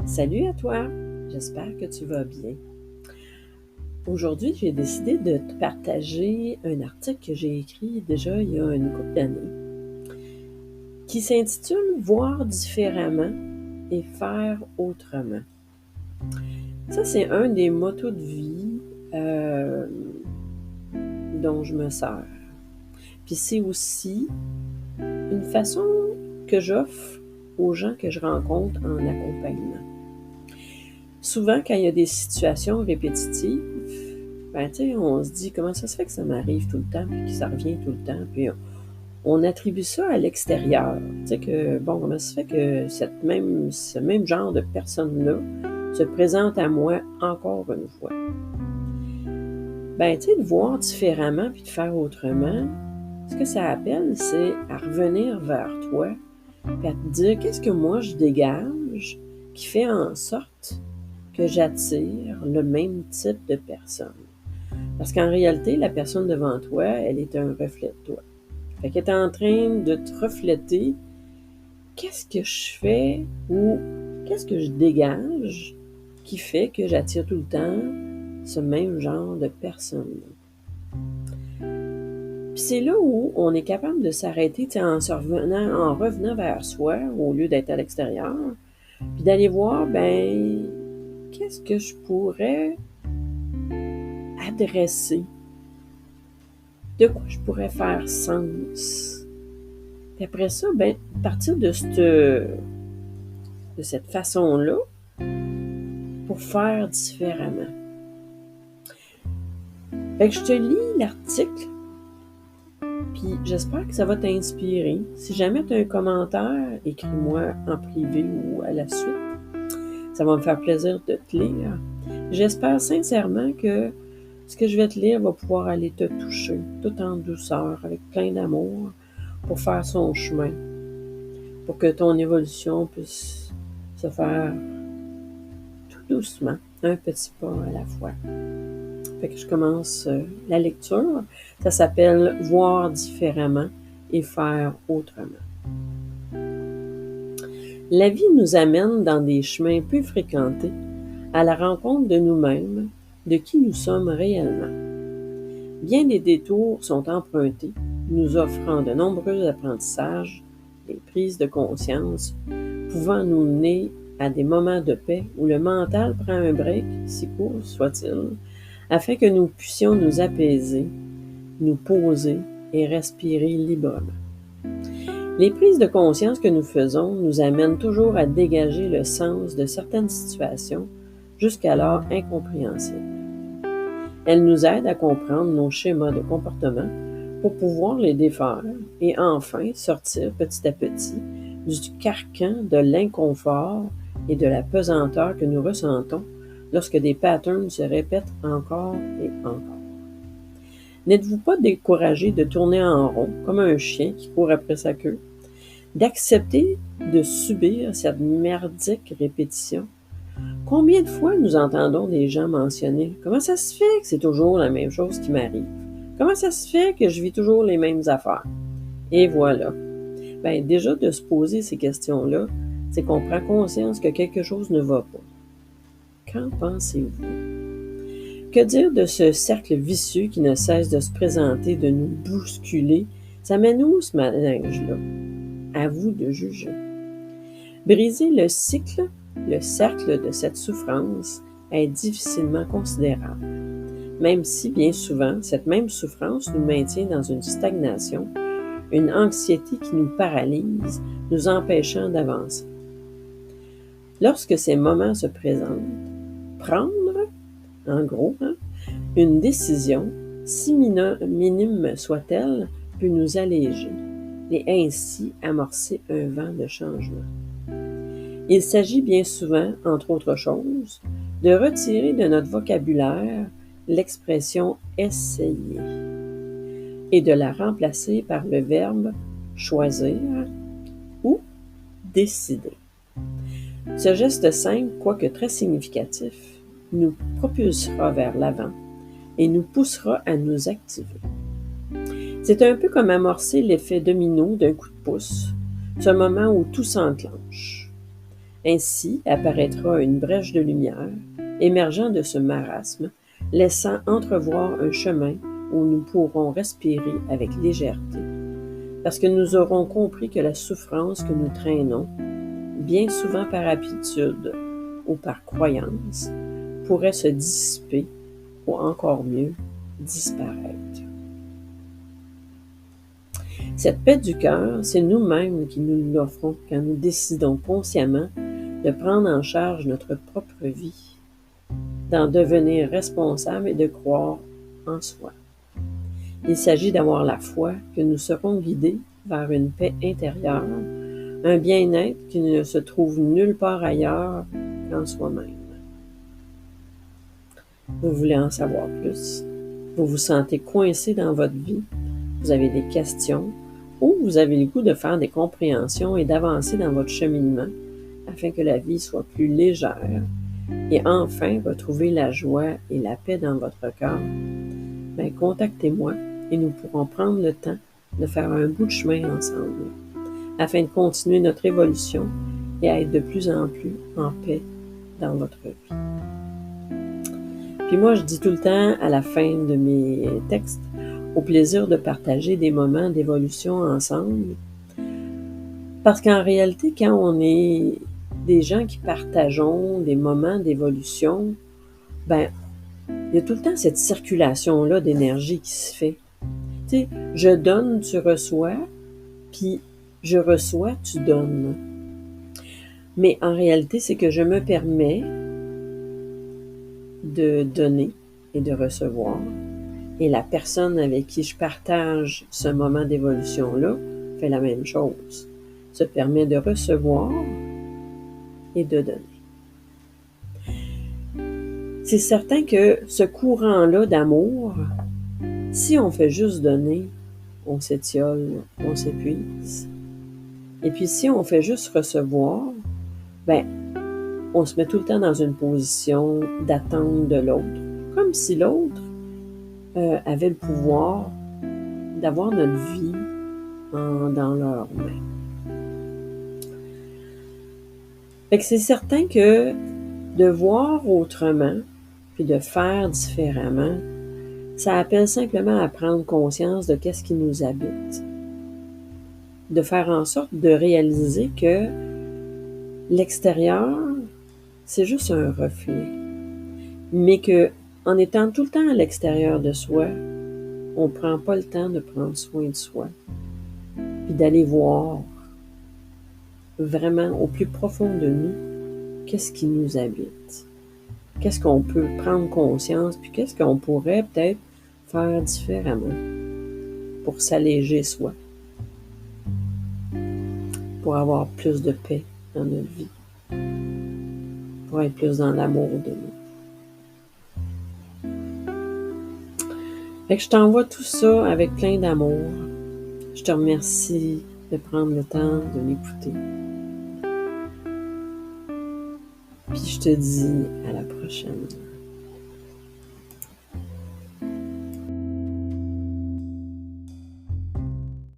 Salut à toi, j'espère que tu vas bien. Aujourd'hui, j'ai décidé de te partager un article que j'ai écrit déjà il y a une couple d'années qui s'intitule « Voir différemment et faire autrement ». Ça, c'est un des mottos de vie dont je me sers. Puis c'est aussi une façon que j'offre aux gens que je rencontre en accompagnement. Souvent, quand il y a des situations répétitives, on se dit comment ça se fait que ça m'arrive tout le temps, puis que ça revient tout le temps, puis on attribue ça à l'extérieur. Comment ça se fait que ce même genre de personne-là se présente à moi encore une fois? De voir différemment puis de faire autrement, ce que ça appelle, c'est à revenir vers toi, puis à te dire qu'est-ce que moi je dégage qui fait en sorte que j'attire le même type de personne. Parce qu'en réalité, la personne devant toi, elle est un reflet de toi. Fait qu'elle est en train de te refléter qu'est-ce que je fais ou qu'est-ce que je dégage qui fait que j'attire tout le temps ce même genre de personne-là. Puis c'est là où on est capable de s'arrêter en revenant vers soi au lieu d'être à l'extérieur, puis d'aller voir, qu'est-ce que je pourrais adresser? De quoi je pourrais faire sens? Puis après ça, à partir de cette façon-là, pour faire différemment. Fait que je te lis l'article, puis j'espère que ça va t'inspirer. Si jamais tu as un commentaire, écris-moi en privé ou à la suite. Ça va me faire plaisir de te lire. J'espère sincèrement que ce que je vais te lire va pouvoir aller te toucher, tout en douceur, avec plein d'amour, pour faire son chemin, pour que ton évolution puisse se faire tout doucement, un petit pas à la fois. Fait que je commence la lecture. Ça s'appelle « Voir différemment et faire autrement ». La vie nous amène dans des chemins peu fréquentés à la rencontre de nous-mêmes, de qui nous sommes réellement. Bien des détours sont empruntés, nous offrant de nombreux apprentissages, des prises de conscience, pouvant nous mener à des moments de paix où le mental prend un break, si court soit-il, afin que nous puissions nous apaiser, nous poser et respirer librement. Les prises de conscience que nous faisons nous amènent toujours à dégager le sens de certaines situations jusqu'alors incompréhensibles. Elles nous aident à comprendre nos schémas de comportement pour pouvoir les défaire et enfin sortir petit à petit du carcan de l'inconfort et de la pesanteur que nous ressentons lorsque des patterns se répètent encore et encore. N'êtes-vous pas découragé de tourner en rond comme un chien qui court après sa queue, d'accepter de subir cette merdique répétition? Combien de fois nous entendons des gens mentionner « Comment ça se fait que c'est toujours la même chose qui m'arrive? Comment ça se fait que je vis toujours les mêmes affaires? » Et voilà. Déjà de se poser ces questions-là, c'est qu'on prend conscience que quelque chose ne va pas. Qu'en pensez-vous? Que dire de ce cercle vicieux qui ne cesse de se présenter, de nous bousculer? Ça mène où ce manège-là? À vous de juger. Briser le cercle de cette souffrance est difficilement considérable, même si bien souvent cette même souffrance nous maintient dans une stagnation, une anxiété qui nous paralyse, nous empêchant d'avancer. Lorsque ces moments se présentent, prendre, en gros, une décision, si minime soit-elle, peut nous alléger et ainsi amorcer un vent de changement. Il s'agit bien souvent, entre autres choses, de retirer de notre vocabulaire l'expression « essayer » et de la remplacer par le verbe « choisir » ou « décider ». Ce geste simple, quoique très significatif, nous propulsera vers l'avant et nous poussera à nous activer. C'est un peu comme amorcer l'effet domino d'un coup de pouce, ce moment où tout s'enclenche. Ainsi apparaîtra une brèche de lumière, émergeant de ce marasme, laissant entrevoir un chemin où nous pourrons respirer avec légèreté, parce que nous aurons compris que la souffrance que nous traînons, bien souvent par habitude ou par croyance, pourrait se dissiper ou encore mieux, disparaître. Cette paix du cœur, c'est nous-mêmes qui nous l'offrons quand nous décidons consciemment de prendre en charge notre propre vie, d'en devenir responsable et de croire en soi. Il s'agit d'avoir la foi que nous serons guidés vers une paix intérieure, un bien-être qui ne se trouve nulle part ailleurs qu'en soi-même. Vous voulez en savoir plus? Vous vous sentez coincé dans votre vie? Vous avez des questions? Ou vous avez le goût de faire des compréhensions et d'avancer dans votre cheminement afin que la vie soit plus légère et enfin retrouver la joie et la paix dans votre cœur? Bien, contactez-moi et nous pourrons prendre le temps de faire un bout de chemin ensemble afin de continuer notre évolution et à être de plus en plus en paix dans votre vie. Puis moi, je dis tout le temps à la fin de mes textes, au plaisir de partager des moments d'évolution ensemble. Parce qu'en réalité, quand on est des gens qui partageons des moments d'évolution, ben, il y a tout le temps cette circulation-là d'énergie qui se fait. Tu sais, je donne, tu reçois, puis je reçois, tu donnes. Mais en réalité, c'est que je me permets de donner et de recevoir. Et la personne avec qui je partage ce moment d'évolution-là fait la même chose. Se permet de recevoir et de donner. C'est certain que ce courant-là d'amour, si on fait juste donner, on s'étiole, on s'épuise. Et puis si on fait juste recevoir, ben, on se met tout le temps dans une position d'attente de l'autre, comme si l'autre avait le pouvoir d'avoir notre vie dans leurs mains. Fait que c'est certain que de voir autrement, puis de faire différemment, ça appelle simplement à prendre conscience de qu'est-ce qui nous habite. De faire en sorte de réaliser que l'extérieur, c'est juste un reflet. Mais que, en étant tout le temps à l'extérieur de soi, on ne prend pas le temps de prendre soin de soi. Puis d'aller voir vraiment au plus profond de nous, qu'est-ce qui nous habite. Qu'est-ce qu'on peut prendre conscience, puis qu'est-ce qu'on pourrait peut-être faire différemment pour s'alléger soi, pour avoir plus de paix dans notre vie, pour être plus dans l'amour de nous. Fait que je t'envoie tout ça avec plein d'amour. Je te remercie de prendre le temps de m'écouter. Puis je te dis à la prochaine.